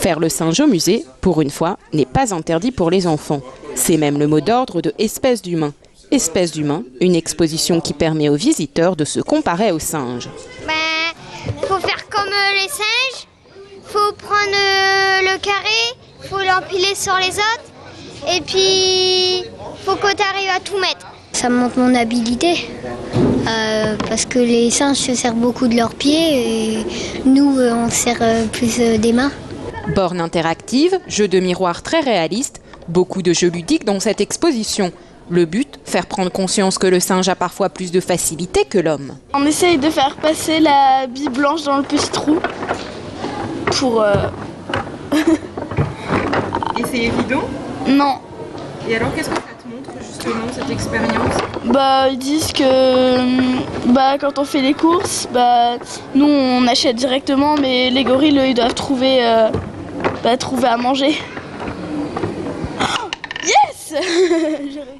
Faire le singe au musée, pour une fois, n'est pas interdit pour les enfants. C'est même le mot d'ordre de Espèces d'humains. Espèces d'humains, une exposition qui permet aux visiteurs de se comparer aux singes. Faut faire comme les singes, faut prendre le carré, faut l'empiler sur les autres, et puis faut que tu arrives à tout mettre. Ça montre mon habilité, parce que les singes se servent beaucoup de leurs pieds, et nous on se sert plus des mains. Borne interactive, jeux de miroir très réalistes, beaucoup de jeux ludiques dans cette exposition. Le but, faire prendre conscience que le singe a parfois plus de facilité que l'homme. On essaye de faire passer la bille blanche dans le petit trou pour... Et c'est évident? Non. Et alors qu'est-ce que ça te montre justement cette expérience? Ils disent que quand on fait les courses, nous on achète directement, mais les gorilles ils doivent trouver à manger.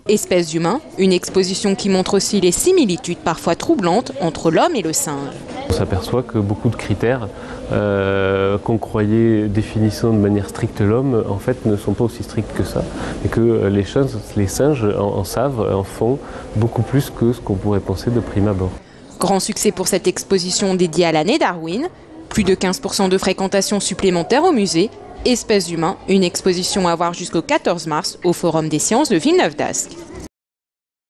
Espèces d'humains, une exposition qui montre aussi les similitudes parfois troublantes entre l'homme et le singe. On s'aperçoit que beaucoup de critères qu'on croyait définissant de manière stricte l'homme, en fait, ne sont pas aussi stricts que ça. Et que les singes en savent, en font beaucoup plus que ce qu'on pourrait penser de prime abord. Grand succès pour cette exposition dédiée à l'année Darwin. Plus de 15% de fréquentation supplémentaire au musée. Espèces d'humains, une exposition à voir jusqu'au 14 mars au Forum des sciences de Villeneuve-d'Ascq.